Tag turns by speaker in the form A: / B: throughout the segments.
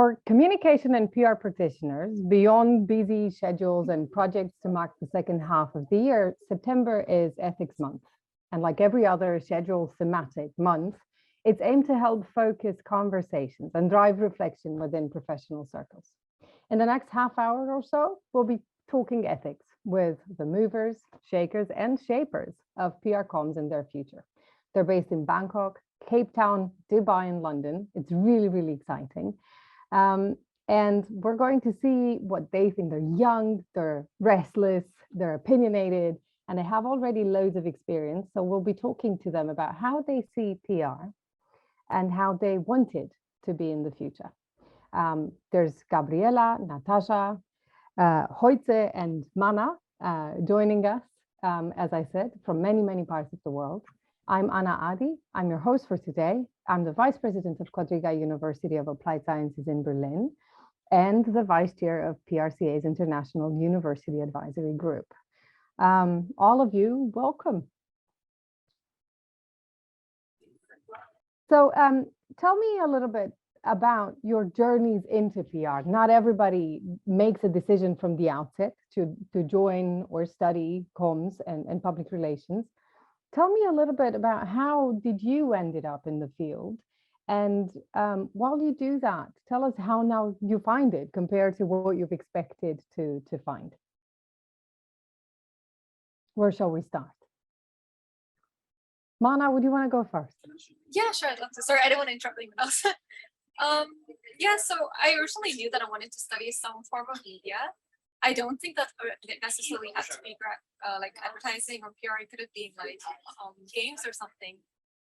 A: For communication and PR practitioners, beyond busy schedules and projects to mark the second half of the year, September is Ethics Month. And like every other scheduled thematic month, it's aimed to help focus conversations and drive reflection within professional circles. In the next half hour or so, we'll be talking ethics with the movers, shakers, and shapers of PR comms in their future. They're based in Bangkok, Cape Town, Dubai, and London. It's really, really exciting. And we're going to see what they think. They're young, they're restless, they're opinionated, and they have already loads of experience. So we'll be talking to them about how they see PR and how they want it to be in the future. There's Gabriela, Natasha, Goitseone, and Mana joining us, as I said, from many, many parts of the world. I'm Anna Adi. I'm your host for today. I'm the Vice President of Quadriga University of Applied Sciences in Berlin and the Vice Chair of PRCA's International University Advisory Group. All of you, welcome. So tell me a little bit about your journeys into PR. Not everybody makes a decision from the outset to join or study comms and public relations. Tell me a little bit about how did you ended up in the field? And while you do that, tell us how now you find it compared to what you've expected to find. Where shall we start? Mana, would you want to go first?
B: Yeah, sure. I'd love to. Sorry, I didn't want to interrupt anyone else. Yeah, so I originally knew that I wanted to study some form of media. I don't think that it necessarily had to be like advertising or PR. It could have been like games or something.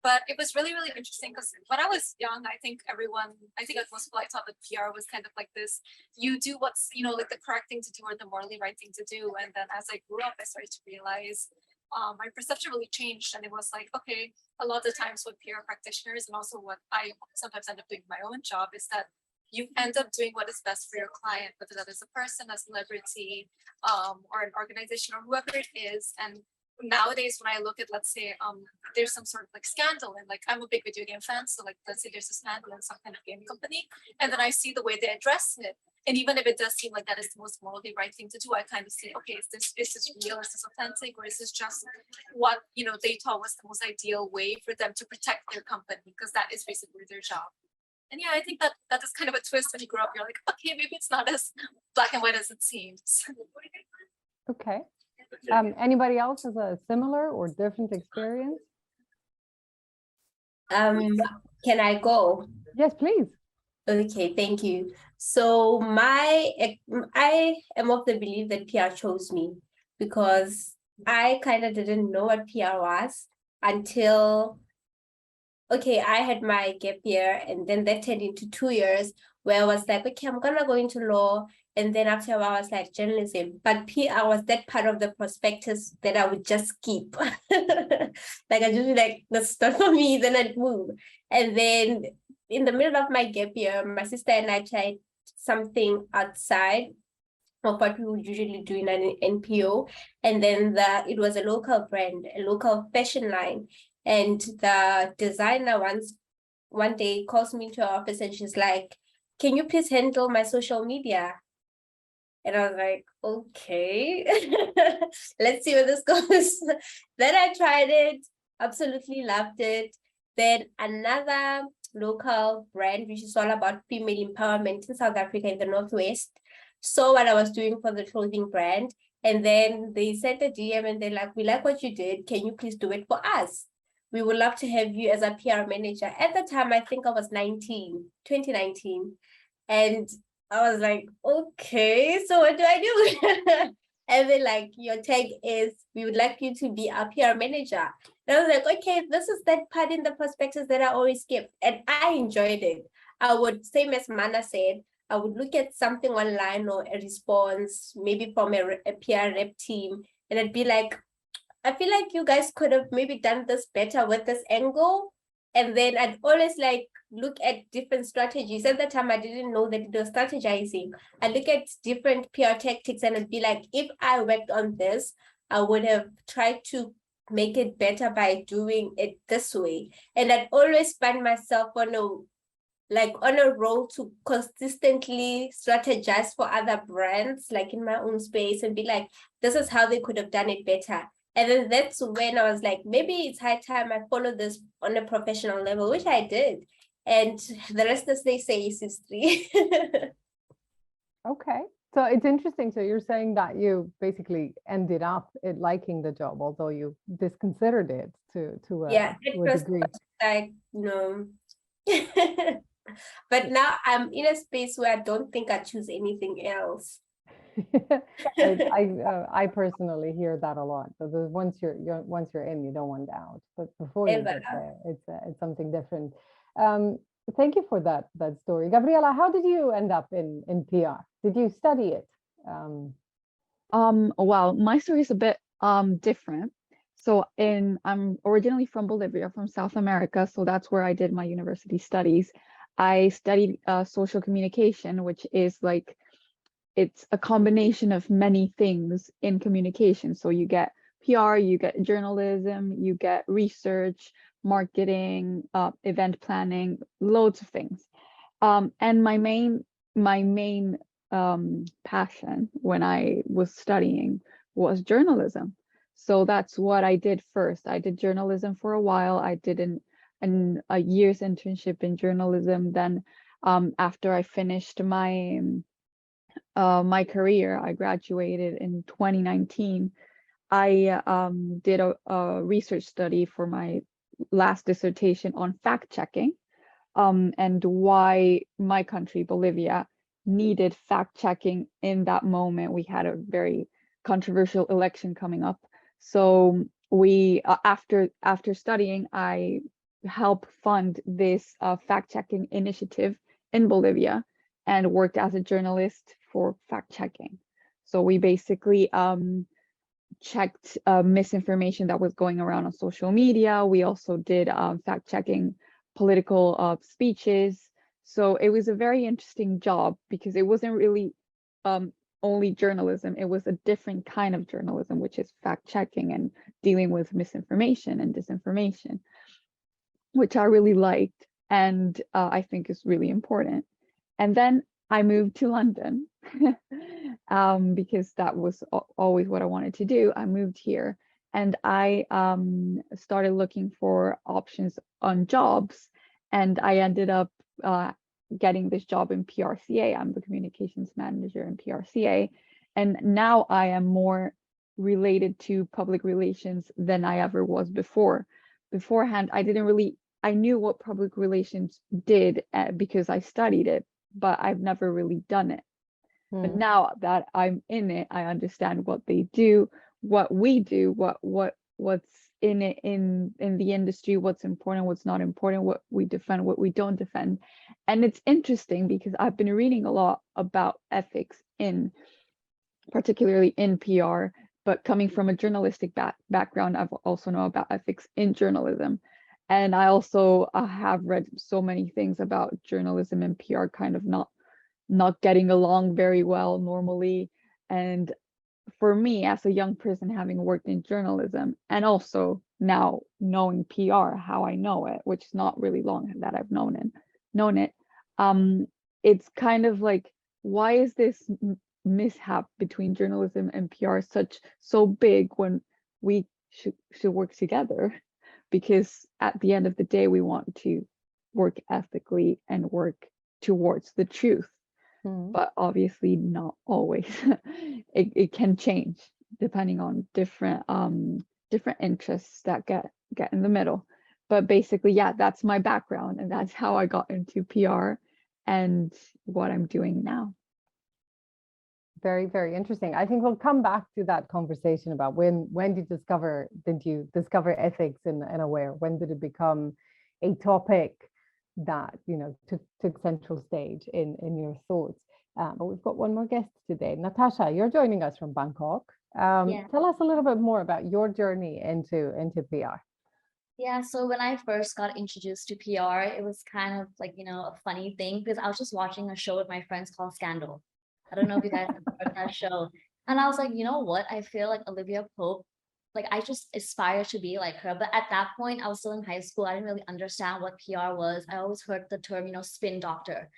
B: But it was really, really interesting because when I was young, I think most people I thought that PR was kind of like this, you do what's, like the correct thing to do or the morally right thing to do. And then as I grew up, I started to realize my perception really changed. And it was like, okay, a lot of times with PR practitioners and also what I sometimes end up doing my own job is that you end up doing what is best for your client, whether that is a person, a celebrity, or an organization or whoever it is. And nowadays, when I look at, let's say, there's some sort of like scandal, and like I'm a big video game fan, so like let's say there's a scandal in some kind of game company, and then I see the way they address it, and even if it does seem like that is the most morally right thing to do, I kind of say, okay, is this real? Is this authentic, or is this just what they thought was the most ideal way for them to protect their company, because that is basically their job. And yeah, I think that is kind of a twist when you grow up. You're like, okay, maybe it's not as black and white as it seems.
A: Okay. Anybody else has a similar or different experience?
C: Can I go?
A: Yes, please.
C: Okay, thank you. So I am of the belief that PR chose me because I kind of didn't know what PR was until, okay, I had my gap year and then that turned into 2 years where I was like, okay, I'm gonna go into law. And then after a while, I was like journalism, but PR was that part of the prospectus that I would just skip. Like I just like, that's not for me, then I'd move. And then in the middle of my gap year, my sister and I tried something outside of what we would usually do in an NPO. And then it was a local brand, a local fashion line. And the designer one day calls me to her office and she's like, can you please handle my social media? And I was like, okay, let's see where this goes. Then I tried it, absolutely loved it. Then another local brand, which is all about female empowerment in South Africa in the Northwest, saw what I was doing for the clothing brand. And then they sent a DM and they're like, we like what you did. Can you please do it for us? We would love to have you as a PR manager. At the time, I think I was 2019. And I was like, okay, so what do I do? And then like, your tag is, we would like you to be our PR manager. And I was like, okay, this is that part in the prospectus that I always skip. And I enjoyed it. I would, same as Mana said, I would look at something online or a response, maybe from a PR rep team. And I'd be like, I feel like you guys could have maybe done this better with this angle. And then I'd always like look at different strategies. At the time, I didn't know that it was strategizing. I look at different PR tactics and I'd be like, if I worked on this, I would have tried to make it better by doing it this way. And I'd always find myself on like on a role to consistently strategize for other brands, like in my own space, and be like, this is how they could have done it better. And then that's when I was like, maybe it's high time I follow this on a professional level, which I did. And the rest, as they say, is history.
A: Okay. So it's interesting. So you're saying that you basically ended up liking the job, although you disconsidered it to
C: Yeah,
A: a
C: it was
A: degree.
C: like, no. But now I'm in a space where I don't think I choose anything else.
A: I personally hear that a lot. So once you're in, you don't want out. But before you
C: Ever.
A: get there, it's something different. Um, Thank you for that story, Gabriela. How did you end up in PR? Did you study it?
D: Well, my story is a bit different. So I'm originally from Bolivia, from South America, so that's where I did my university studies. I studied social communication, which is like it's a combination of many things in communication. So you get PR, you get journalism, you get research, marketing, event planning, loads of things. And my main passion when I was studying was journalism. So that's what I did first. I did journalism for a while. I did a year's internship in journalism. Then after I finished my career, I graduated in 2019. I did a research study for my last dissertation on fact checking, and why my country, Bolivia, needed fact checking in that moment. We had a very controversial election coming up. So we, after studying, I helped fund this fact checking initiative in Bolivia and worked as a journalist for fact checking. So we basically checked misinformation that was going around on social media. We also did fact checking political speeches. So it was a very interesting job because it wasn't really only journalism. It was a different kind of journalism, which is fact checking and dealing with misinformation and disinformation, which I really liked and I think is really important. And then I moved to London because that was always what I wanted to do. I moved here and I started looking for options on jobs, and I ended up getting this job in PRCA. I'm the communications manager in PRCA, and now I am more related to public relations than I ever was before. Beforehand, I knew what public relations did because I studied it, but I've never really done it. But now that I'm in it, I understand what they do, what we do, what's in it in the industry, what's important, what's not important, what we defend, what we don't defend. And it's interesting because I've been reading a lot about ethics particularly in PR, but coming from a journalistic background, I've also know about ethics in journalism. And I also have read so many things about journalism and PR kind of not getting along very well normally. And for me, as a young person, having worked in journalism and also now knowing PR, how I know it, which is not really long that I've known it, it's kind of like, why is this mishap between journalism and PR so big when we should work together? Because at the end of the day, we want to work ethically and work towards the truth. But obviously not always. It can change depending on different interests that get in the middle. But basically, yeah, that's my background and that's how I got into PR and what I'm doing now.
A: Very, very interesting. I think we'll come back to that conversation about when did you discover ethics in a way, or when did it become a topic that took central stage in your thoughts. But we've got one more guest today. Natasha, you're joining us from Bangkok. Tell us a little bit more about your journey into PR.
E: Yeah, so when I first got introduced to PR, it was kind of like, a funny thing because I was just watching a show with my friends called Scandal. I don't know if you guys have heard that show. And I was like, you know what? I feel like Olivia Pope like I just aspire to be like her. But at that point, I was still in high school. I didn't really understand what PR was. I always heard the term, spin doctor.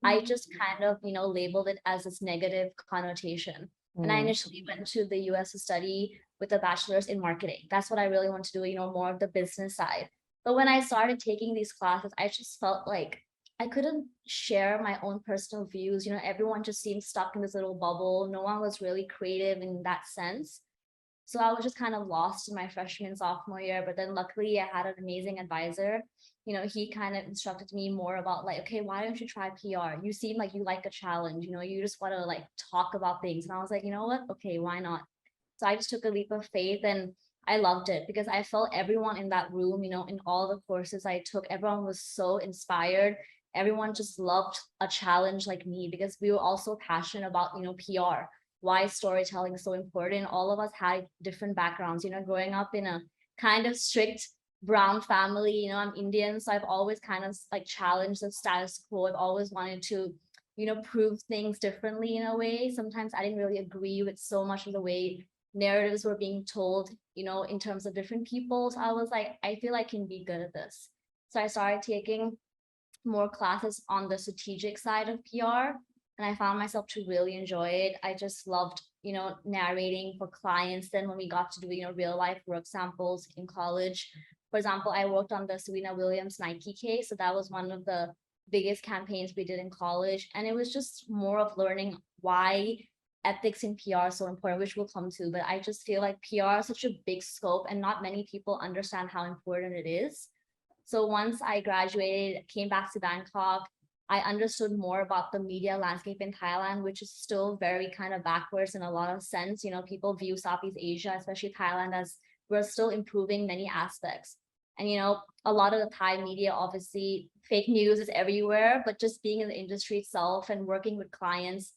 E: I just kind of, labeled it as this negative connotation. And I initially went to the US to study with a bachelor's in marketing. That's what I really want to do, more of the business side. But when I started taking these classes, I just felt like I couldn't share my own personal views. Everyone just seemed stuck in this little bubble. No one was really creative in that sense. So I was just kind of lost in my freshman, sophomore year. But then luckily I had an amazing advisor. He kind of instructed me more about like, okay, why don't you try PR? You seem like you like a challenge, you just want to like talk about things. And I was like, you know what? Okay, why not? So I just took a leap of faith and I loved it because I felt everyone in that room, in all the courses I took, everyone was so inspired. Everyone just loved a challenge like me because we were also passionate about, PR. Why storytelling is so important. All of us had different backgrounds, growing up in a kind of strict brown family, I'm Indian. So I've always kind of like challenged the status quo. I've always wanted to, prove things differently in a way. Sometimes I didn't really agree with so much of the way narratives were being told, in terms of different people. So I was like, I feel I can be good at this. So I started taking more classes on the strategic side of PR. And I found myself to really enjoy it. I just loved, narrating for clients. Then when we got to do, real life work samples in college, for example, I worked on the Serena Williams Nike case. So that was one of the biggest campaigns we did in college. And it was just more of learning why ethics in PR is so important, which we'll come to. But I just feel like PR is such a big scope and not many people understand how important it is. So once I graduated, came back to Bangkok, I understood more about the media landscape in Thailand, which is still very kind of backwards in a lot of sense. People view Southeast Asia, especially Thailand, as we're still improving many aspects. And, a lot of the Thai media, obviously, fake news is everywhere, but just being in the industry itself and working with clients,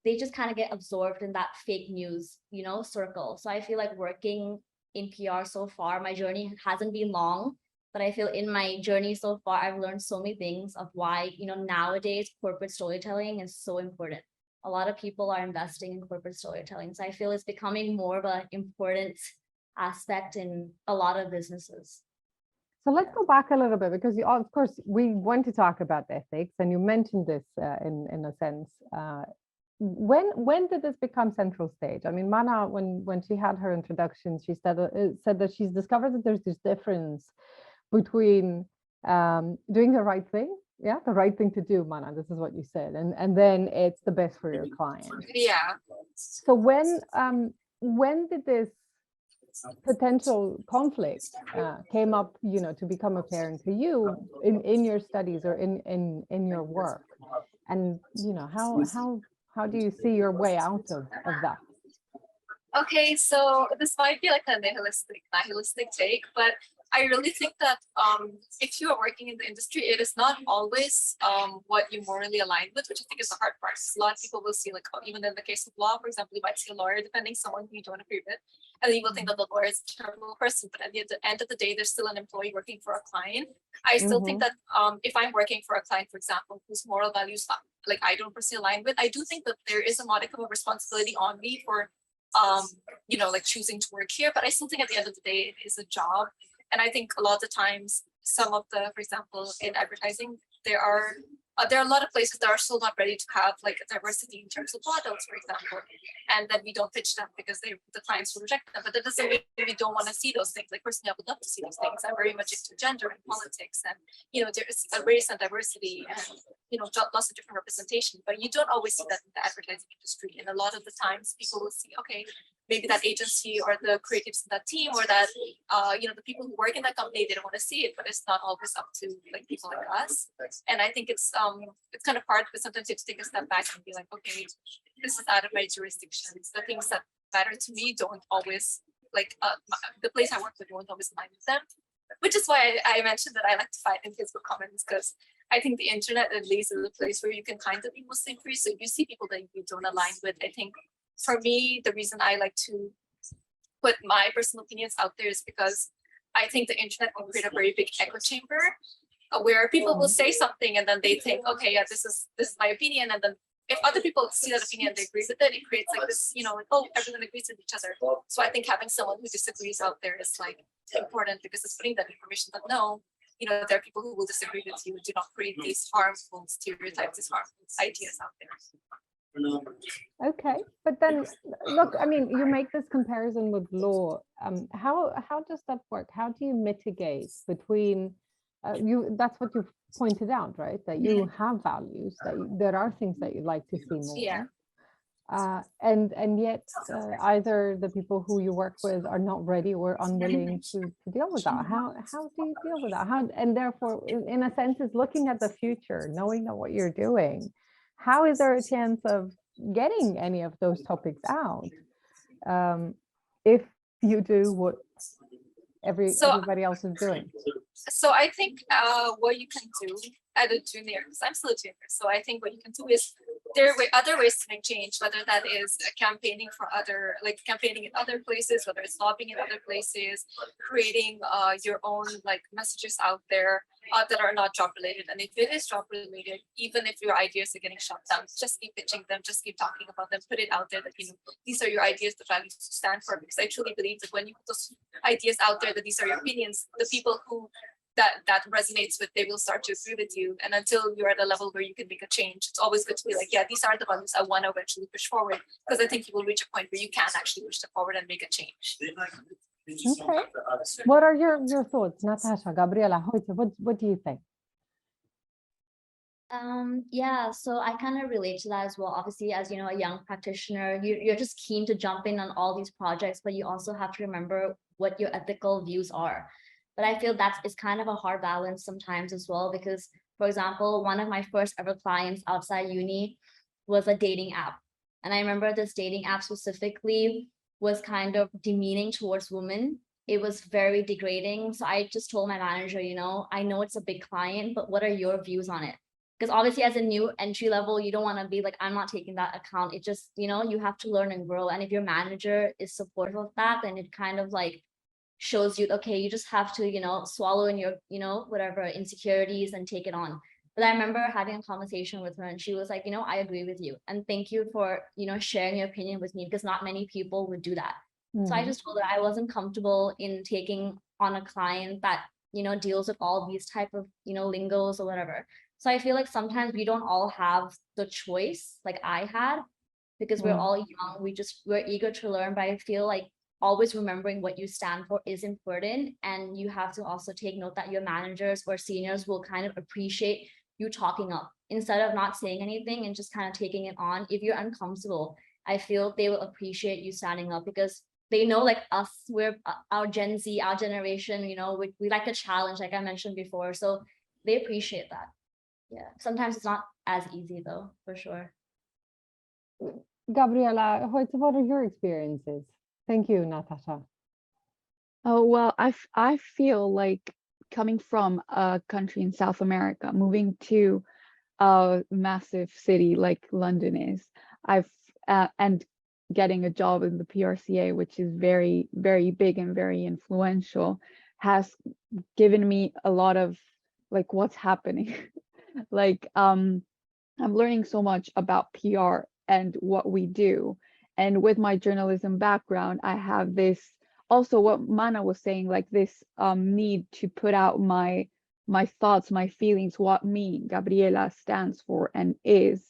E: they just kind of get absorbed in that fake news, circle. So I feel like working in PR so far, my journey hasn't been long, but I feel in my journey so far, I've learned so many things of why, nowadays corporate storytelling is so important. A lot of people are investing in corporate storytelling. So I feel it's becoming more of an important aspect in a lot of businesses.
A: So let's go back a little bit because of course we want to talk about ethics and you mentioned this in a sense. When did this become central stage? I mean, Mana, when she had her introduction, she said that she's discovered that there's this difference between doing the right thing, the right thing to do, Mana, this is what you said, and then it's the best for your client.
B: Yeah.
A: So when did this potential conflict came up, to become apparent to you in your studies or in your work, and how do you see your way out of that?
B: Okay, so this might be like a nihilistic take, but I really think that if you are working in the industry, it is not always what you morally align with, which I think is the hard part. A lot of people will see, like, even in the case of law, for example, you might see a lawyer defending someone who you don't agree with, and you will think that the lawyer is a terrible person. But at the end of the day, there's still an employee working for a client. I still think that if I'm working for a client, for example, whose moral values like I don't personally align with, I do think that there is a modicum of responsibility on me for like choosing to work here. But I still think at the end of the day, it is a job. And I think a lot of the times, some of the, for example, in advertising, there are a lot of places that are still not ready to have like a diversity in terms of models, for example, and then we don't pitch them because the clients will reject them. But that doesn't mean we don't want to see those things. Like personally, I would love to see those things. I'm very much into gender and politics, and there is a race and diversity, and lots of different representation. But you don't always see that in the advertising industry. And a lot of the times, people will see, okay, maybe that agency or the creatives in that team or that the people who work in that company, they don't want to see it, but it's not always up to like people like us. And I think it's kind of hard because sometimes you have to take a step back and be like, okay, this is out of my jurisdiction. The things that matter to me don't always the place I work with won't always align with them. Which is why I mentioned that I like to fight in Facebook comments, because I think the internet at least is a place where you can kind of be mostly free. So if you see people that you don't align with, I think for me, the reason I like to put my personal opinions out there is because I think the internet can create a very big echo chamber where people will say something and then they think, okay, yeah, this is my opinion, and then if other people see that opinion and they agree with it, it creates like this, you know, like, oh, everyone agrees with each other. So I think having someone who disagrees out there is like important because it's putting that information that no, you know, there are people who will disagree with you. Do not create these harmful stereotypes, these harmful ideas out there.
A: Okay, but then look, I mean, you make this comparison with law. How does that work? How do you mitigate between you? That's what you've pointed out, right? That you have values, that there are things that you'd like to see more.
B: Yeah.
A: And yet either the people who you work with are not ready or unwilling to deal with that. How do you deal with that? And therefore, in a sense, is looking at the future, knowing that what you're doing. How is there a chance of getting any of those topics out if you do what everybody else is doing?
B: So I think what you can do at a junior, because I'm still a junior, so I think what you can do is there are other ways to make change, whether that is campaigning for campaigning in other places, whether it's lobbying in other places, creating your own like messages out there that are not job related. And if it is job related, even if your ideas are getting shut down, just keep pitching them, just keep talking about them, put it out there that, you know, these are your ideas, the values to stand for, because I truly believe that when you put those ideas out there, that these are your opinions, the people who that resonates with, they will start to agree with you. And until you're at a level where you can make a change, it's always good to be like, yeah, these are the values I want to eventually push forward, because I think you will reach a point where you can actually push them forward and make a change.
A: Okay. What are your thoughts, Natasha, Gabriela, what do you think?
E: Yeah, so I kind of relate to that as well. Obviously, as you know, a young practitioner, you're just keen to jump in on all these projects, but you also have to remember what your ethical views are. But I feel it's kind of a hard balance sometimes as well, because, for example, one of my first ever clients outside uni was a dating app. And I remember this dating app specifically was kind of demeaning towards women. It was very degrading. So I just told my manager, you know, I know it's a big client, but what are your views on it? Because obviously as a new entry level, you don't want to be like, I'm not taking that account. It just, you know, you have to learn and grow. And if your manager is supportive of that, then it kind of like shows you, okay, you just have to, you know, swallow in your, you know, whatever insecurities and take it on. But I remember having a conversation with her and she was like, you know, I agree with you. And thank you for, you know, sharing your opinion with me, because not many people would do that. So I just told her I wasn't comfortable in taking on a client that, you know, deals with all these type of, you know, lingos or whatever. So I feel like sometimes we don't all have the choice like I had, because we're all young, we're eager to learn, but I feel like always remembering what you stand for is important. And you have to also take note that your managers or seniors will kind of appreciate you talking up instead of not saying anything and just kind of taking it on. If you're uncomfortable, I feel they will appreciate you standing up, because they know like us, we're our Gen Z, our generation, you know, we like a challenge, like I mentioned before. So they appreciate that. Yeah, sometimes it's not as easy though, for sure.
A: Gabriela, what are your experiences? Thank you, Natasha.
D: Oh, well, I feel like coming from a country in South America, moving to a massive city like London is, and getting a job in the PRCA, which is very, very big and very influential, has given me a lot of like what's happening. Like I'm learning so much about PR and what we do. And with my journalism background, I have this also what Mana was saying, like this need to put out my thoughts, my feelings, what me, Gabriela, stands for and is.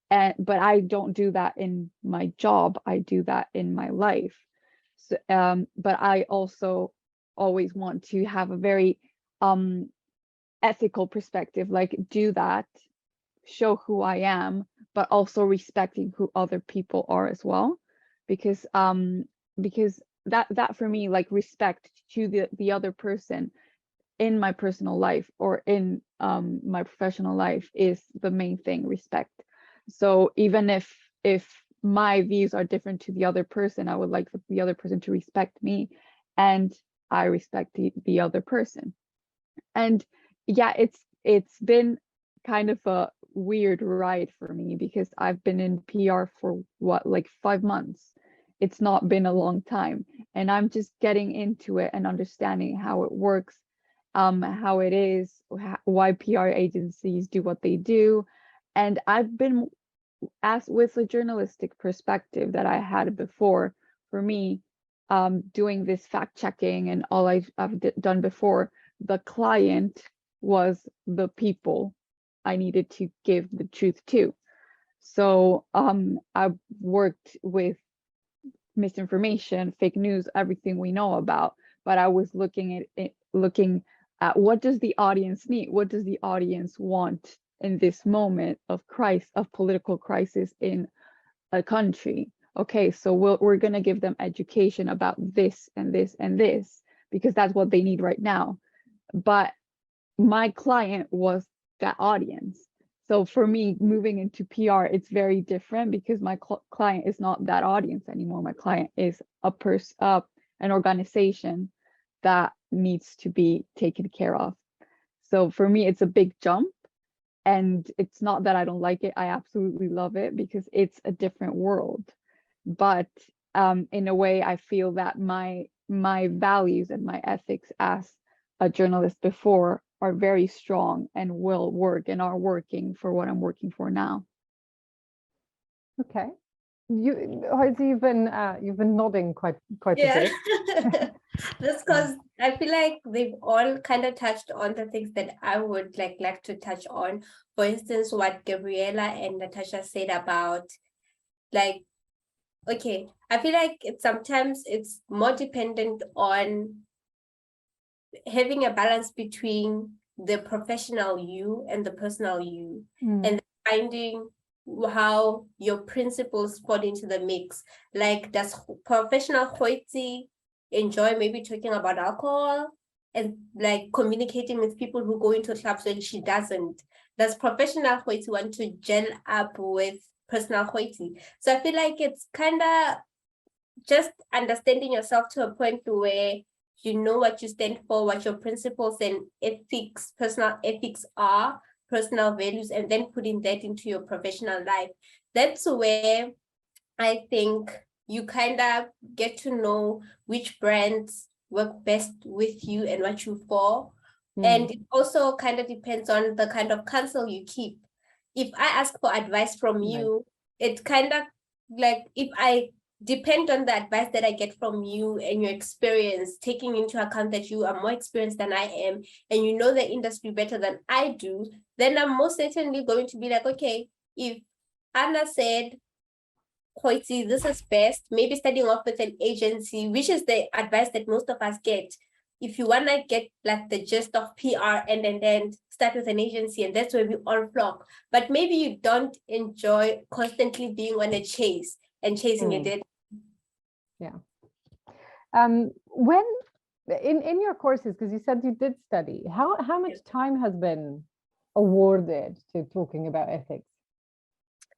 D: But I don't do that in my job. I do that in my life. So, but I also always want to have a very ethical perspective, like do that, show who I am, but also respecting who other people are as well, because that for me, like respect to the other person in my personal life or in my professional life is the main thing, respect. So even if my views are different to the other person, I would like the other person to respect me and I respect the other person. And yeah, it's been kind of a weird ride for me, because I've been in PR for what, like 5 months. It's not been a long time, and I'm just getting into it and understanding how it works, how it is, why PR agencies do what they do. And I've been as with a journalistic perspective that I had before, for me, doing this fact checking and all I've done before, the client was the people I needed to give the truth to. So I've worked with misinformation, fake news, everything we know about, but I was looking at what does the audience need? What does the audience want in this moment of political crisis in a country? Okay, so we're going to give them education about this and this and this, because that's what they need right now. But my client was that audience. So for me, moving into PR, it's very different because my client is not that audience anymore. My client is an organization that needs to be taken care of. So for me, it's a big jump. And it's not that I don't like it. I absolutely love it because it's a different world. But in a way, I feel that my values and my ethics as a journalist before are very strong and will work and are working for what I'm working for now.
A: Okay. You've been nodding quite a bit.
C: That's because I feel like they've all kind of touched on the things that I would like to touch on. For instance, what Gabriela and Natasha said about okay, I feel like sometimes it's more dependent on having a balance between the professional you and the personal you, and finding how your principles fall into the mix. Like, does professional Goitse enjoy maybe talking about alcohol and like communicating with people who go into clubs when she doesn't? Does professional Goitse want to gel up with personal Goitse? So I feel like it's kind of just understanding yourself to a point where you know what you stand for, what your principles and ethics, personal ethics are, personal values, and then putting that into your professional life. That's where I think you kind of get to know which brands work best with you and what you for. And it also kind of depends on the kind of counsel you keep. If I ask for advice from you, it kind of like, if I depend on the advice that I get from you and your experience, taking into account that you are more experienced than I am and you know the industry better than I do, then I'm most certainly going to be like, okay, if Anna said, Goitse, this is best, maybe starting off with an agency, which is the advice that most of us get. If you want to get like the gist of PR and then start with an agency, and that's where we all flock. But maybe you don't enjoy constantly being on a chase and chasing a deadline.
A: Yeah. When in your courses, because you said you did study, how much time has been awarded to talking about ethics?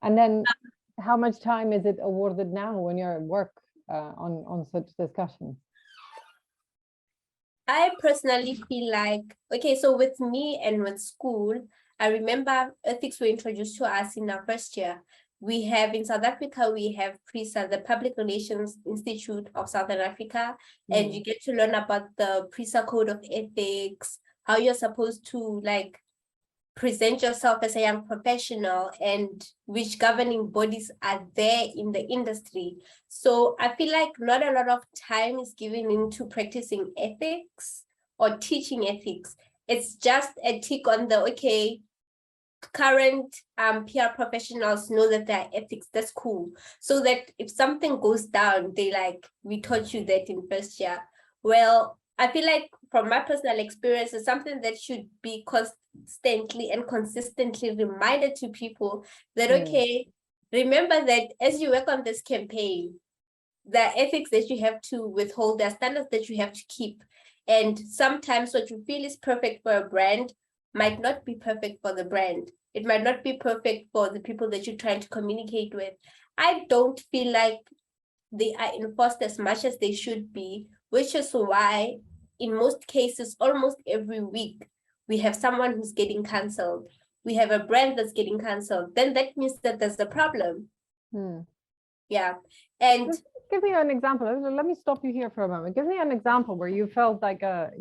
A: And then how much time is it awarded now when you're at work on such discussions?
C: I personally feel like, okay, so with me and with school, I remember ethics were introduced to us in our first year. We have in South Africa, we have PRCA, the Public Relations Institute of Southern Africa, and you get to learn about the PRCA Code of Ethics, how you're supposed to like present yourself as a young professional and which governing bodies are there in the industry. So I feel like not a lot of time is given into practicing ethics or teaching ethics. It's just a tick on the, okay, current PR professionals know that they're ethics, that's cool. So that if something goes down, they like, we taught you that in first year. Well, I feel like from my personal experience, it's something that should be constantly and consistently reminded to people that, okay, remember that as you work on this campaign, the ethics that you have to withhold, the standards that you have to keep. And sometimes what you feel is perfect for a brand might not be perfect for the brand. It might not be perfect for the people that you're trying to communicate with. I don't feel like they are enforced as much as they should be, which is why in most cases, almost every week, we have someone who's getting cancelled. We have a brand that's getting cancelled. Then that means that there's a problem. Yeah. And
A: give me an example. Let me stop you here for a moment. Give me an example where you felt like an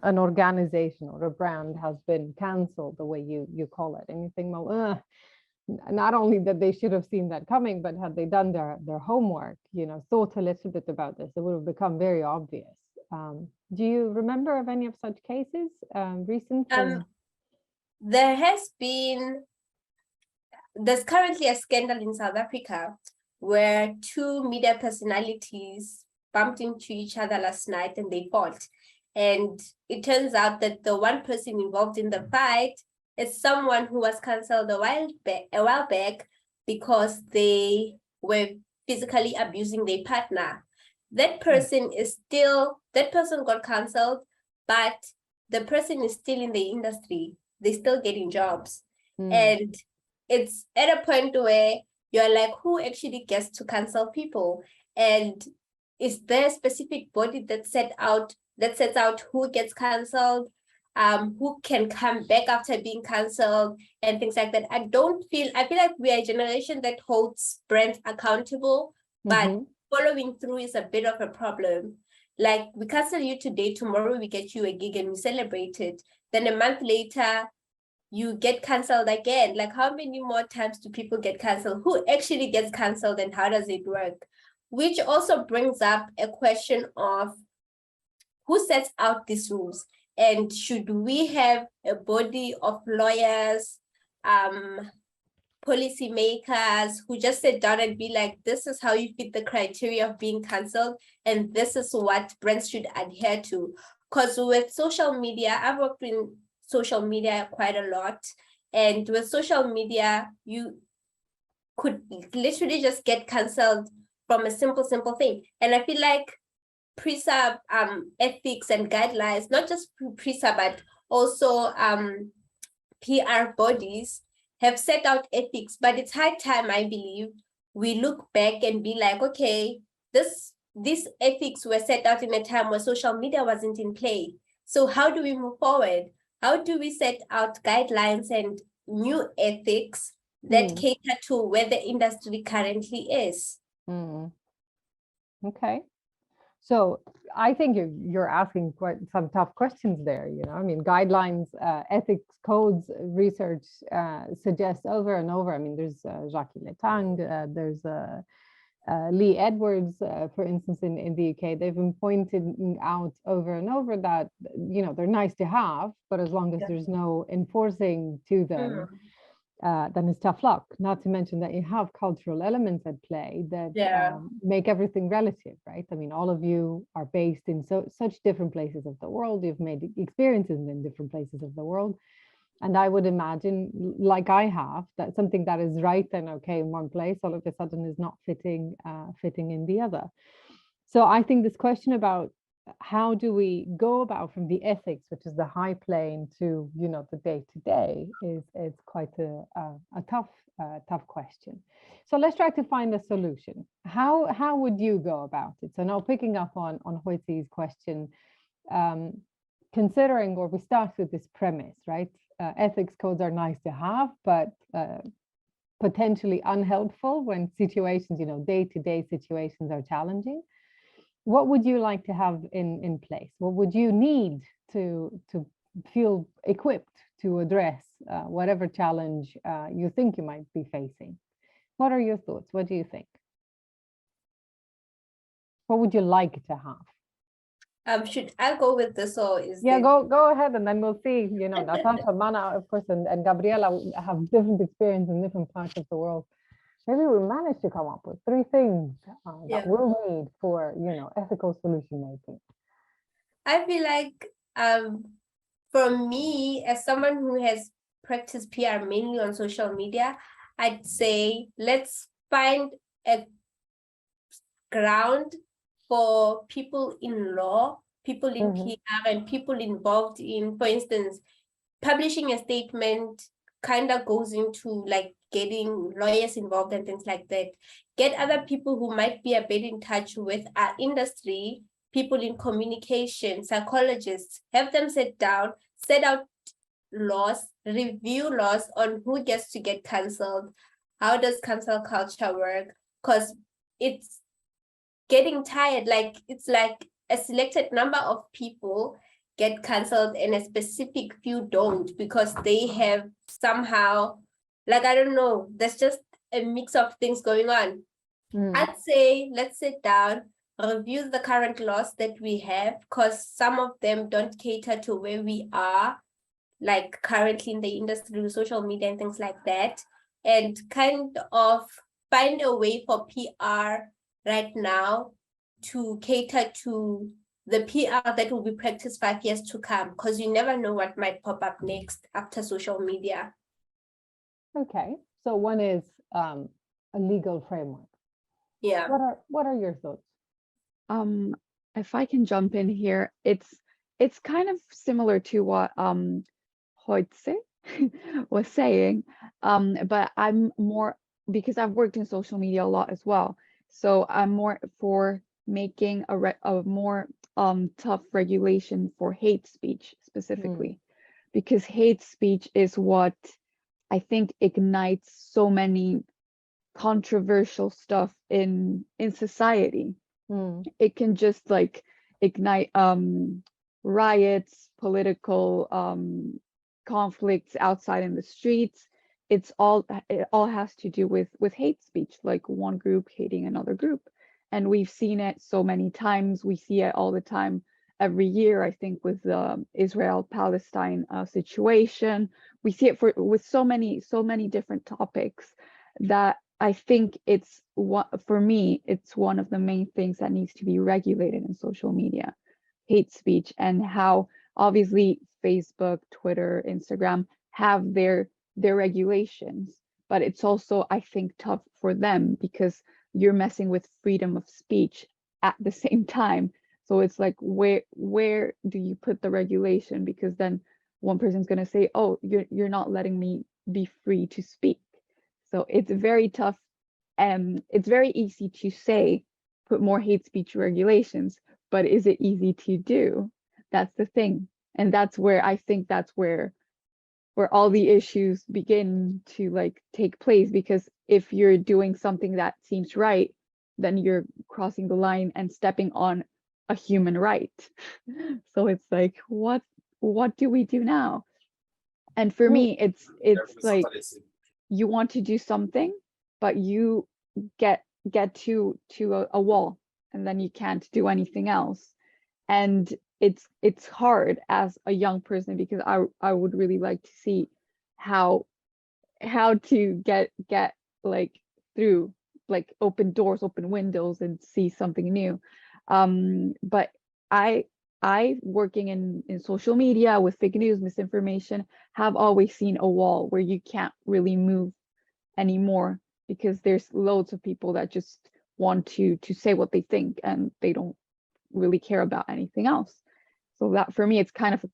A: organization or a brand has been cancelled the way you call it, and you think, well, not only that they should have seen that coming, but had they done their homework, thought a little bit about this, it would have become very obvious. Do you remember of any of such cases recent?
C: There's currently a scandal in South Africa where two media personalities bumped into each other last night and they fought. And it turns out that the one person involved in the fight is someone who was cancelled a while back because they were physically abusing their partner. That person got cancelled, but the person is still in the industry. They're still getting jobs. And it's at a point where you're like, who actually gets to cancel people? And is there a specific body that sets out who gets cancelled, who can come back after being cancelled and things like that? I feel like we are a generation that holds brands accountable, but following through is a bit of a problem. Like, we cancel you today, tomorrow we get you a gig and we celebrate it. Then a month later, you get cancelled again. Like, how many more times do people get cancelled? Who actually gets cancelled and how does it work? Which also brings up a question of who sets out these rules? And should we have a body of lawyers, policymakers who just sit down and be like, this is how you fit the criteria of being cancelled, and this is what brands should adhere to? Because with social media, I've worked in social media quite a lot, and with social media, you could literally just get cancelled from a simple thing. And I feel like PRCA ethics and guidelines, not just PRCA, but also PR bodies have set out ethics, but it's high time, I believe, we look back and be like, okay, these ethics were set out in a time where social media wasn't in play. So how do we move forward? How do we set out guidelines and new ethics that cater to where the industry currently is?
A: Okay. So I think you're asking quite some tough questions there. I mean, guidelines, ethics, codes, research suggests over and over. I mean, there's Jacques Letang, there's Lee Edwards, for instance, in the UK. They've been pointed out over and over that, they're nice to have, but as long as there's no enforcing to them, then it's tough luck. Not to mention that you have cultural elements at play that make everything relative, right? I mean, all of you are based in such different places of the world. You've made experiences in different places of the world. And I would imagine, like I have, that something that is right and okay in one place, all of a sudden is not fitting in the other. So I think this question about how do we go about from the ethics, which is the high plane, to the day-to-day, is quite a tough question. So let's try to find a solution. How would you go about it? So now, picking up on Goitseone's question, considering, or we start with this premise, right? Ethics codes are nice to have, but potentially unhelpful when situations, day-to-day situations are challenging. What would you like to have in place? What would you need to feel equipped to address whatever challenge you think you might be facing? What are your thoughts? What do you think? What would you like to have?
C: Should I go with this, or is
A: go ahead, and then we'll see. Natasha, Mana, of course, and Gabriela have different experience in different parts of the world. Maybe we managed to come up with 3 things that we'll need for, ethical solution making.
C: I feel like, for me, as someone who has practiced PR mainly on social media, I'd say let's find a ground for people in law, people in PR, and people involved in, for instance, publishing a statement kind of goes into like getting lawyers involved and things like that. Get other people who might be a bit in touch with our industry, people in communication, psychologists, have them sit down, set out laws, review laws on who gets to get cancelled, how does cancel culture work, because it's getting tired. Like, it's like a selected number of people get cancelled and a specific few don't, because they have somehow Like, I don't know, there's just a mix of things going on. I'd say let's sit down, review the current laws that we have, because some of them don't cater to where we are, like currently in the industry with social media and things like that, and kind of find a way for PR right now to cater to the PR that will be practiced 5 years to come, because you never know what might pop up next after social media.
A: Okay, so one is a legal framework.
C: Yeah.
A: What are your thoughts?
D: If I can jump in here, it's kind of similar to what Goitse was saying, but I'm more, because I've worked in social media a lot as well, so I'm more for making a more tough regulation for hate speech specifically, because hate speech is what I think ignites so many controversial stuff in society. It can just like ignite riots, political conflicts outside in the streets. It all has to do with hate speech, like one group hating another group. And we've seen it so many times. We see it all the time, every year, I think, with the Israel-Palestine situation. We see it with so many different topics that I think it's for me, it's one of the main things that needs to be regulated in social media, hate speech, and how obviously Facebook, Twitter, Instagram have their regulations, but it's also, I think, tough for them because you're messing with freedom of speech at the same time. So it's like, where do you put the regulation? Because then one person's going to say, oh, you're not letting me be free to speak. So it's very tough. It's very easy to say, put more hate speech regulations, but is it easy to do? That's the thing. And that's where I think that's where all the issues begin to like take place, because if you're doing something that seems right, then you're crossing the line and stepping on a human right. So it's like, what do we do now? And for me, it's like, you want to do something, but you get to a wall, and then you can't do anything else. And it's hard as a young person, because I would really like to see how to get like through, like open doors, open windows, and see something new. But I working in social media with fake news, misinformation, have always seen a wall where you can't really move anymore, because there's loads of people that just want to say what they think, and they don't really care about anything else. So that for me, it's kind of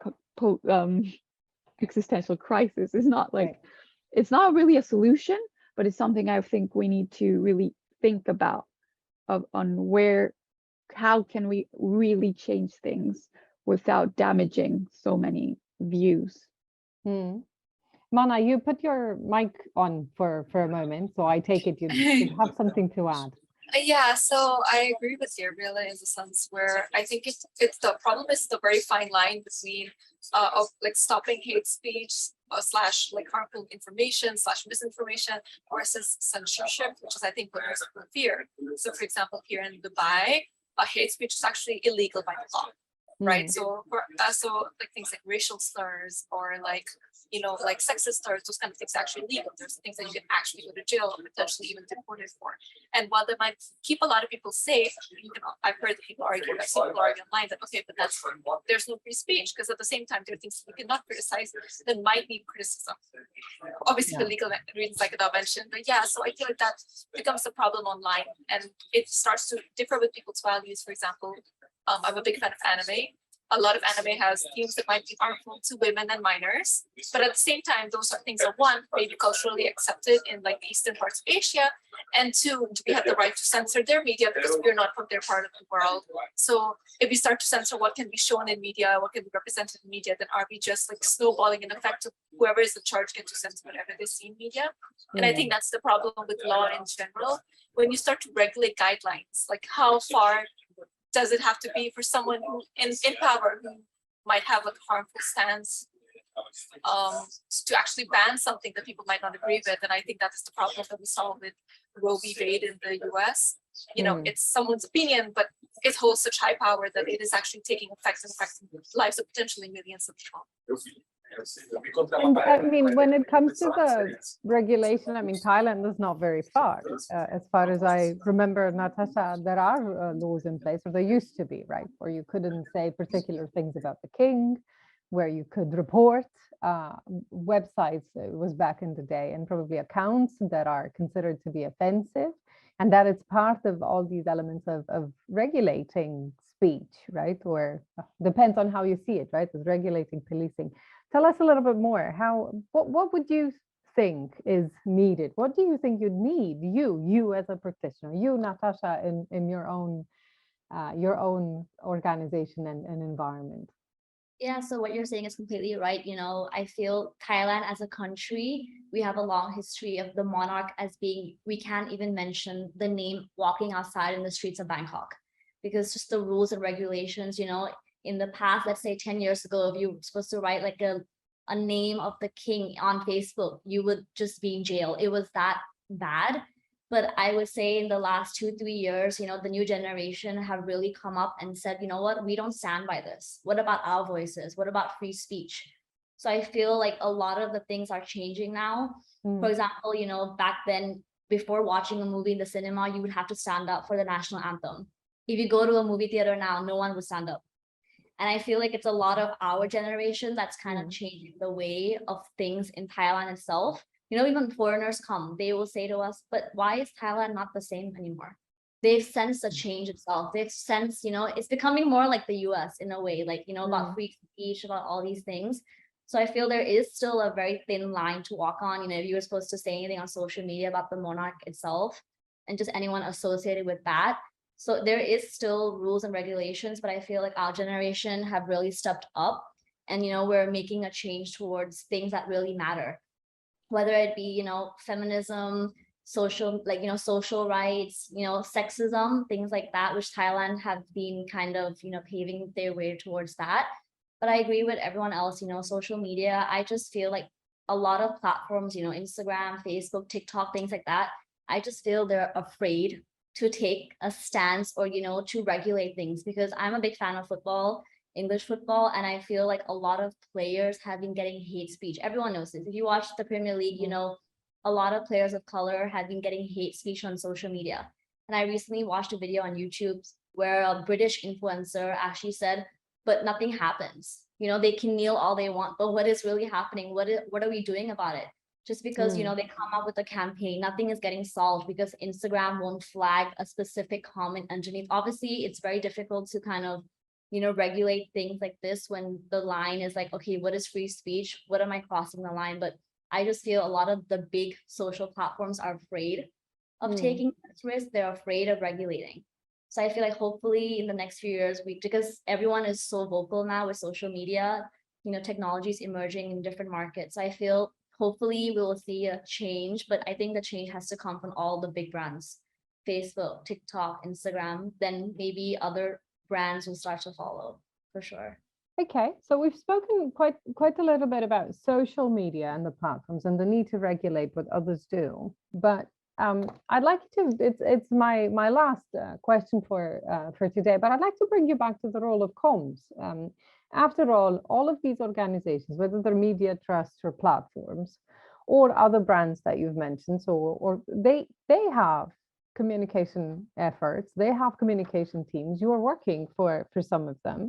D: a existential crisis. It's not like, it's not really a solution, but it's something I think we need to really think about on how can we really change things without damaging so many views.
A: Mana, you put your mic on for a moment, so I take it you have something to add.
B: Yeah, so I agree with Gabriela in the sense where I think it's the problem is the very fine line between of like stopping hate speech slash like harmful information slash misinformation versus censorship, which is I think what most people fear. So for example, here in Dubai, hate speech is actually illegal by law. Right, so like things like racial slurs or like like sexist slurs, those kind of things are actually legal. There's things that you can actually go to jail or potentially even deported for. And while they might keep a lot of people safe, I've heard that people argue, I've seen people argue online that okay, but there's no free speech, because at the same time there are things that you cannot criticize that might need criticism. Obviously for legal reasons like I mentioned, but yeah, so I feel like that becomes a problem online, and it starts to differ with people's values. For example, I'm a big fan of anime. A lot of anime has themes that might be harmful to women and minors, but at the same time, those are things that one, may be culturally accepted in like the eastern parts of Asia, and two, do we have the right to censor their media because we're not from their part of the world? So if we start to censor what can be shown in media, what can be represented in media, then are we just like snowballing an effect of whoever is in charge get to censor whatever they see in media? And I think that's the problem with law in general. When you start to regulate guidelines, like how far does it have to be for someone who in power who might have a harmful stance to actually ban something that people might not agree with. And I think that is the problem that we saw with Roe v. Wade in the US. You know, it's someone's opinion, but it holds such high power that it is actually taking effect and affecting the lives of potentially millions of people.
A: And I mean, when it comes to the regulation, I mean, Thailand is not very far. As far as I remember, Natasha, there are laws in place, or there used to be, right, where you couldn't say particular things about the king, where you could report websites, it was back in the day, and probably accounts that are considered to be offensive. And that it's part of all these elements of regulating speech, right? Or depends on how you see it, right? As regulating policing. Tell us a little bit more. What would you think is needed? What do you think you need? You as a practitioner, you, Natasha, in your own organization and environment.
E: Yeah, so what you're saying is completely right. You know, I feel Thailand as a country, we have a long history of the monarch as being, we can't even mention the name walking outside in the streets of Bangkok, because just the rules and regulations, you know, in the past, let's say 10 years ago, if you were supposed to write like a name of the king on Facebook, you would just be in jail. It was that bad. But I would say in the last 2-3 years, you know, the new generation have really come up and said, you know what, we don't stand by this. What about our voices? What about free speech? So I feel like a lot of the things are changing now. For example, you know, back then, before watching a movie in the cinema, you would have to stand up for the national anthem. If you go to a movie theater now, no one would stand up. And I feel like it's a lot of our generation that's kind of changing the way of things in Thailand itself. You know, even foreigners come, they will say to us, but why is Thailand not the same anymore? They've sensed a change itself. They've sensed, you know, it's becoming more like the US in a way, like, you know, about free speech, about all these things. So I feel there is still a very thin line to walk on. You know, if you were supposed to say anything on social media about the monarch itself and just anyone associated with that. So there is still rules and regulations, but I feel like our generation have really stepped up and, you know, we're making a change towards things that really matter. Whether it be, you know, feminism, social, like, you know, social rights, you know, sexism, things like that, which Thailand have been kind of, you know, paving their way towards that. But I agree with everyone else, you know, social media, I just feel like a lot of platforms, you know, Instagram, Facebook, TikTok, things like that, I just feel they're afraid to take a stance or, you know, to regulate things, because I'm a big fan of football, English football, and I feel like a lot of players have been getting hate speech. Everyone knows this. If you watch the Premier League, you know, a lot of players of color have been getting hate speech on social media. And I recently watched a video on YouTube where a British influencer actually said, but nothing happens. You know, they can kneel all they want, but what is really happening? What are we doing about it? Just because, you know, they come up with a campaign, nothing is getting solved because Instagram won't flag a specific comment underneath. Obviously, it's very difficult to kind of, you know, regulate things like this when the line is like, okay, what is free speech? What am I crossing the line? But I just feel a lot of the big social platforms are afraid of taking this risk. They're afraid of regulating. So I feel like hopefully in the next few years, because everyone is so vocal now with social media, you know, technology is emerging in different markets. So I feel hopefully we will see a change, but I think the change has to come from all the big brands, Facebook, TikTok, Instagram, then maybe other brands will start to follow for sure.
A: Okay, so we've spoken quite a little bit about social media and the platforms and the need to regulate what others do. But I'd like to, it's my last question for today, but I'd like to bring you back to the role of comms. After all of these organizations, whether they're media trusts or platforms or other brands that you've mentioned, so or they have communication efforts, they have communication teams. You are working for some of them,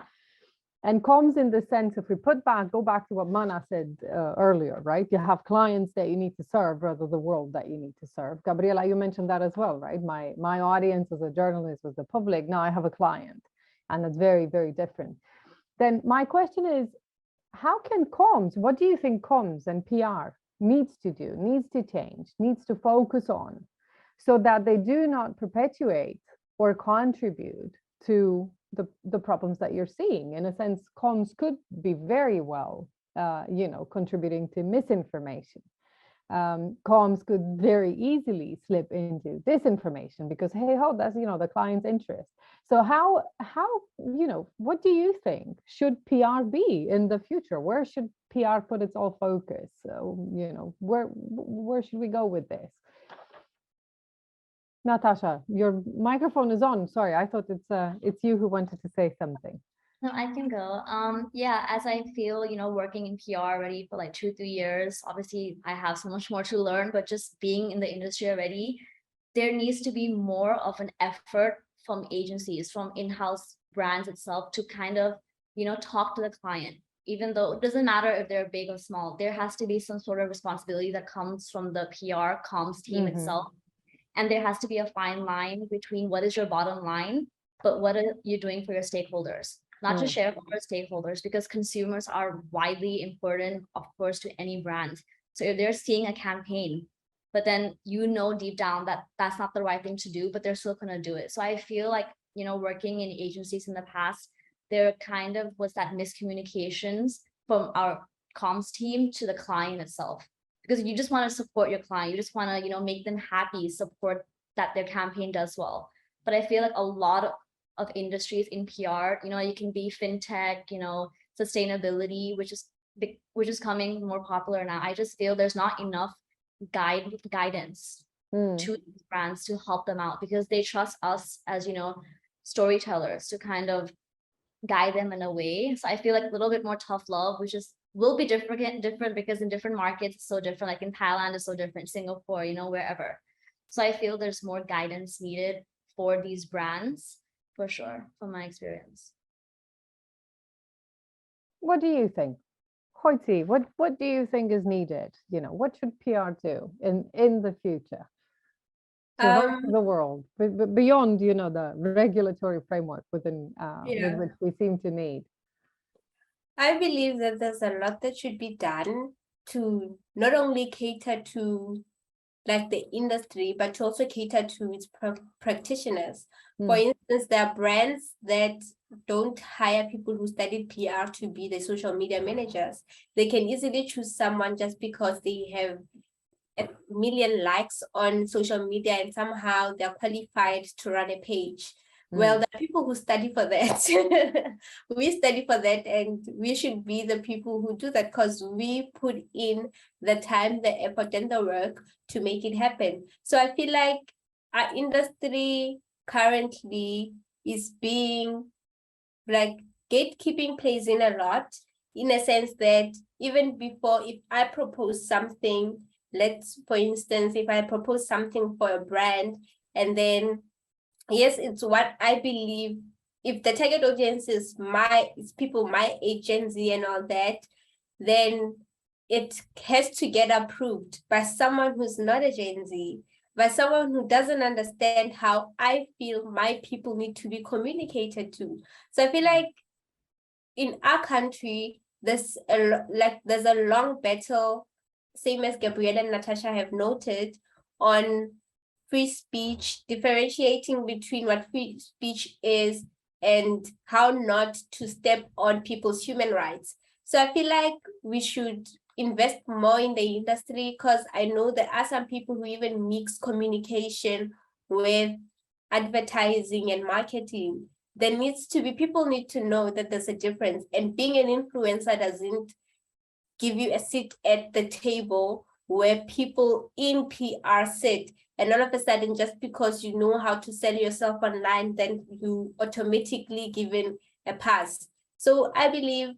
A: and comms in the sense, if we go back to what Mana said earlier, right? You have clients that you need to serve rather the world that you need to serve. Gabriela, you mentioned that as well, right? My audience as a journalist was the public. Now I have a client, and it's very, very different. Then my question is, how can comms, what do you think comms and PR needs to do, needs to change, needs to focus on, so that they do not perpetuate or contribute to the problems that you're seeing? In a sense, comms could be very well, you know, contributing to misinformation. comms could very easily slip into disinformation because, hey, ho, that's, you know, the client's interest. So how, you know, what do you think should PR be in the future? Where should PR put its all focus? So, you know, where should we go with this? Natasha, your microphone is on. Sorry, I thought it's you who wanted to say something.
E: No, I can go. Yeah, as I feel, you know, working in PR already for like 2-3 years, obviously I have so much more to learn, but just being in the industry already, there needs to be more of an effort from agencies, from in-house brands itself to kind of, you know, talk to the client. Even though it doesn't matter if they're big or small, there has to be some sort of responsibility that comes from the PR comms team itself. And there has to be a fine line between what is your bottom line, but what are you doing for your stakeholders? Not just shareholders, stakeholders, because consumers are widely important, of course, to any brand. So if they're seeing a campaign, but then you know deep down that that's not the right thing to do, but they're still going to do it. So I feel like, you know, working in agencies in the past, there kind of was that miscommunications from our comms team to the client itself. Because you just want to support your client. You just want to, you know, make them happy, support that their campaign does well. But I feel like a lot of industries in PR, you know, you can be fintech, you know, sustainability, which is coming more popular now. I just feel there's not enough guidance to these brands to help them out because they trust us as, you know, storytellers to kind of guide them in a way. So I feel like a little bit more tough love, which is will be different because in different markets it's so different. Like in Thailand it's so different, Singapore, you know, wherever. So I feel there's more guidance needed for these brands, for sure, from my experience.
A: What do you think? Goitse, what do you think is needed? You know, what should PR do in the future to help the world, beyond, you know, the regulatory framework within with which we seem to need?
C: I believe that there's a lot that should be done to not only cater to like the industry, but to also cater to its practitioners. For instance, there are brands that don't hire people who studied PR to be the social media managers. They can easily choose someone just because they have 1 million likes on social media and somehow they're qualified to run a page. Well, the people who study for that, we study for that, and we should be the people who do that because we put in the time, the effort, and the work to make it happen. So I feel like our industry currently is being like gatekeeping plays in a lot, in a sense that even before, if I propose something, for instance, if I propose something for a brand and then yes, it's what I believe. If the target audience is people my age, Gen Z and all that, then it has to get approved by someone who's not a Gen Z, by someone who doesn't understand how I feel my people need to be communicated to. So I feel like in our country, there's a long battle, same as Gabrielle and Natasha have noted, on free speech, differentiating between what free speech is and how not to step on people's human rights. So I feel like we should invest more in the industry because I know there are some people who even mix communication with advertising and marketing. There needs to be, people need to know that there's a difference, and being an influencer doesn't give you a seat at the table where people in PR sit. And all of a sudden, just because you know how to sell yourself online, then you automatically given a pass. So I believe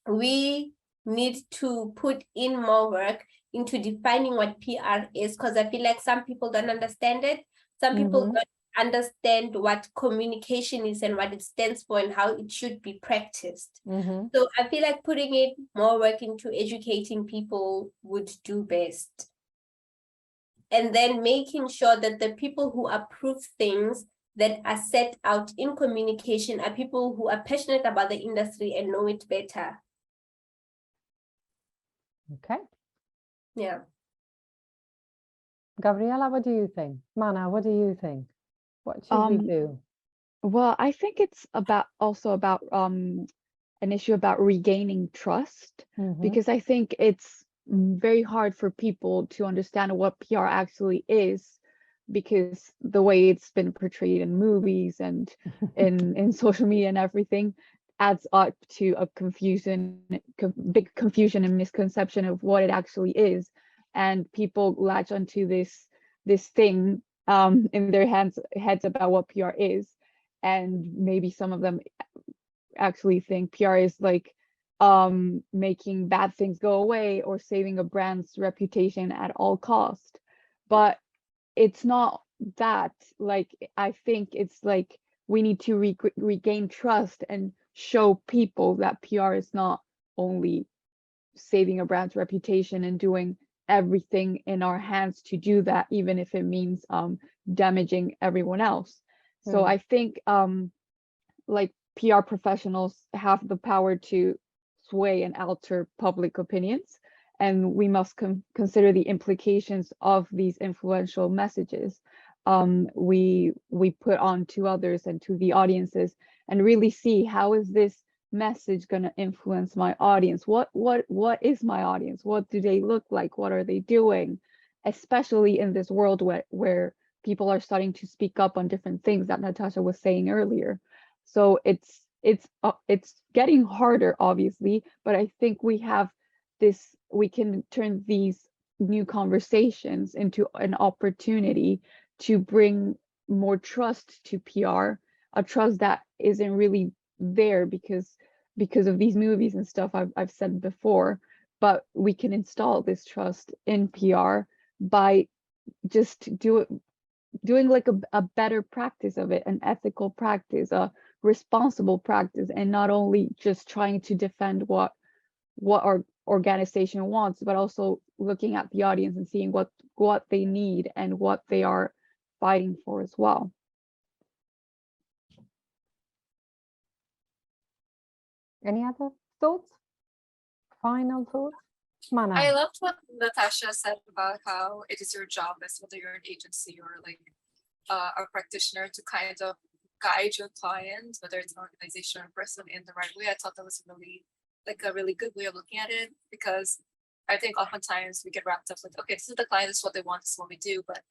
C: we need to put in more work into defining what PR is, because I feel like some people don't understand it. Some people don't understand what communication is and what it stands for and how it should be practiced. So I feel like putting it more work into educating people would do best. And then making sure that the people who approve things that are set out in communication are people who are passionate about the industry and know it better.
A: Okay.
C: Yeah.
A: Gabriela, what do you think? Mana, what do you think? What should we do?
D: Well, I think it's also about an issue about regaining trust, because I think it's very hard for people to understand what PR actually is, because the way it's been portrayed in movies and in social media and everything adds up to a big confusion and misconception of what it actually is. And people latch onto this thing in their heads about what PR is. And maybe some of them actually think PR is like making bad things go away or saving a brand's reputation at all cost. But it's not that. Like, I think it's like we need to regain trust and show people that PR is not only saving a brand's reputation and doing everything in our hands to do that, even if it means damaging everyone else. So I think like PR professionals have the power to sway and alter public opinions, and we must consider the implications of these influential messages we put on to others and to the audiences, and really see how is this message going to influence my audience. What is my audience? What do they look like? What are they doing? Especially in this world where people are starting to speak up on different things that Natasha was saying earlier. So it's getting harder, obviously, but I think we can turn these new conversations into an opportunity to bring more trust to PR, a trust that isn't really there because of these movies and stuff I've said before. But we can install this trust in PR by just doing like a better practice of it, an ethical practice, a responsible practice, and not only just trying to defend what our organization wants, but also looking at the audience and seeing what they need and what they are fighting for as well.
A: Any other thoughts? Final thoughts? Mana.
B: I loved what Natasha said about how it is your job, as whether you're an agency or like a practitioner, to kind of guide your client, whether it's an organization or a person, in the right way. I thought that was a really good way of looking at it, because I think oftentimes we get wrapped up with, okay, this is the client, this is what they want, this is what we do. But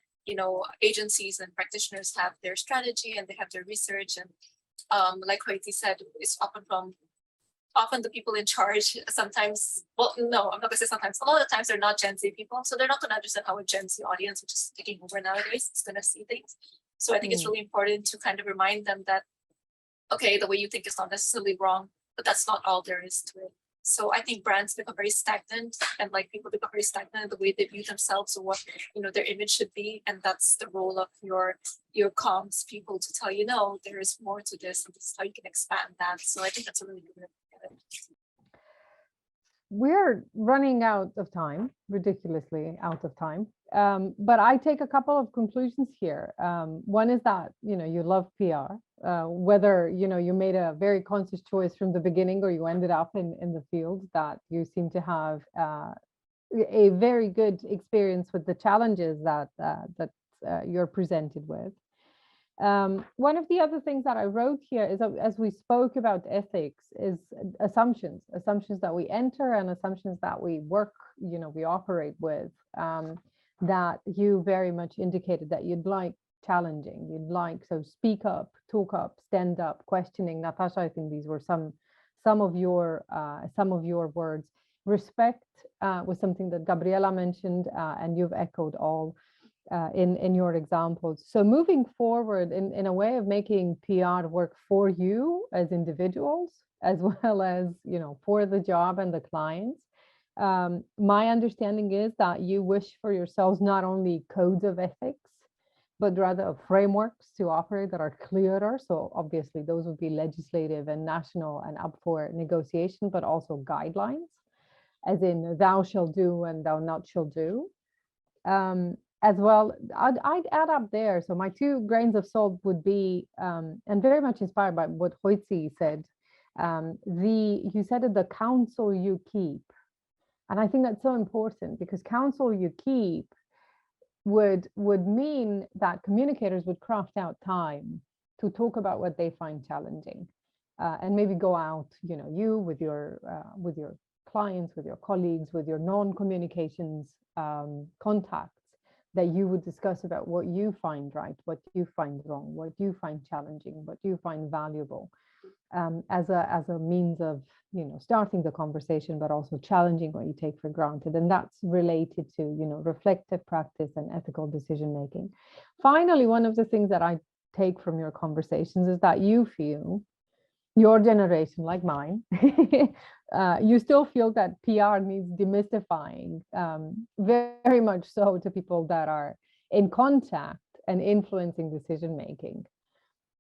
B: agencies and practitioners have their strategy and they have their research, and like Hoiti said, it's often the people in charge sometimes, well, no, I'm not gonna say sometimes, a lot of times they're not Gen Z people, so they're not gonna understand how a Gen Z audience, which is taking over nowadays, is gonna see things. So I think it's really important to kind of remind them that, okay, the way you think is not necessarily wrong, but that's not all there is to it. So I think brands become very stagnant, and like people become very stagnant in the way they view themselves or what their image should be, and that's the role of your comms people to tell you, no, there is more to this, and this is how you can expand that. So I think that's a really good way.
A: We're running out of time, ridiculously out of time. But I take a couple of conclusions here. One is that, you love PR, whether, you made a very conscious choice from the beginning or you ended up in the field, that you seem to have a very good experience with the challenges that you're presented with. One of the other things that I wrote here is, as we spoke about ethics, is assumptions that we enter and assumptions that we work, we operate with, that you very much indicated that you'd like challenging, so speak up, talk up, stand up, questioning. Natasha, I think these were some of your words. Respect was something that Gabriela mentioned, and you've echoed all in your examples. So moving forward in a way of making PR work for you as individuals, as well as, for the job and the clients. My understanding is that you wish for yourselves not only codes of ethics, but rather frameworks to operate that are clearer. So obviously those would be legislative and national and up for negotiation, but also guidelines, as in thou shall do and thou not shall do. As well, I'd add up there. So my 2 grains of salt would be, and very much inspired by what Hoitsi said, you said it, the counsel you keep. And I think that's so important, because counsel you keep would mean that communicators would craft out time to talk about what they find challenging, and maybe go out, you with your clients, with your colleagues, with your non-communications contacts, that you would discuss about what you find right, what you find wrong, what you find challenging, what you find valuable, as a means of, you know, starting the conversation, but also challenging what you take for granted. And that's related to, you know, reflective practice and ethical decision making. Finally, one of the things that I take from your conversations is that you feel, your generation, like mine, you still feel that PR needs demystifying, very much so, to people that are in contact and influencing decision making.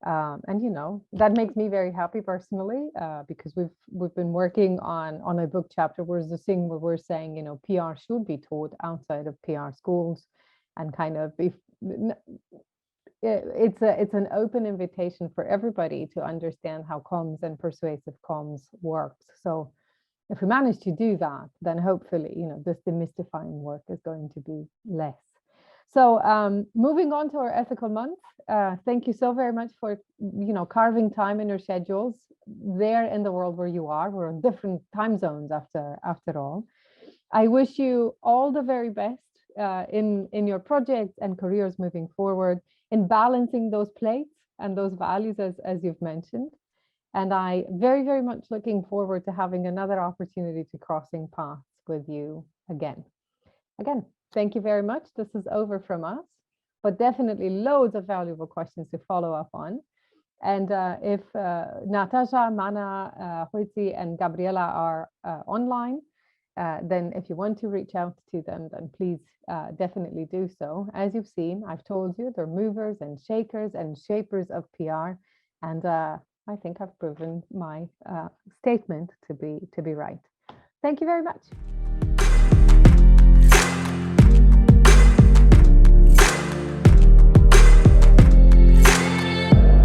A: And you know, that makes me very happy personally, because we've been working on a book chapter where the thing where we're saying, you know, PR should be taught outside of PR schools, and kind of it's an open invitation for everybody to understand how comms and persuasive comms works. So if we manage to do that, then hopefully, you know, this demystifying work is going to be less. So moving on to our ethical month, thank you so very much for, you know, carving time in your schedules there in the world where you are. We're in different time zones after all. I wish you all the very best in your projects and careers moving forward, in balancing those plates and those values as you've mentioned. And I very, very much looking forward to having another opportunity to crossing paths with you again. Thank you very much. This is over from us, but definitely loads of valuable questions to follow up on. And if Natasha, Mana, Goitse, and Gabriela are online, then if you want to reach out to them, then please definitely do so. As you've seen, I've told you, they're movers and shakers and shapers of PR. And I think I've proven my statement to be right. Thank you very much.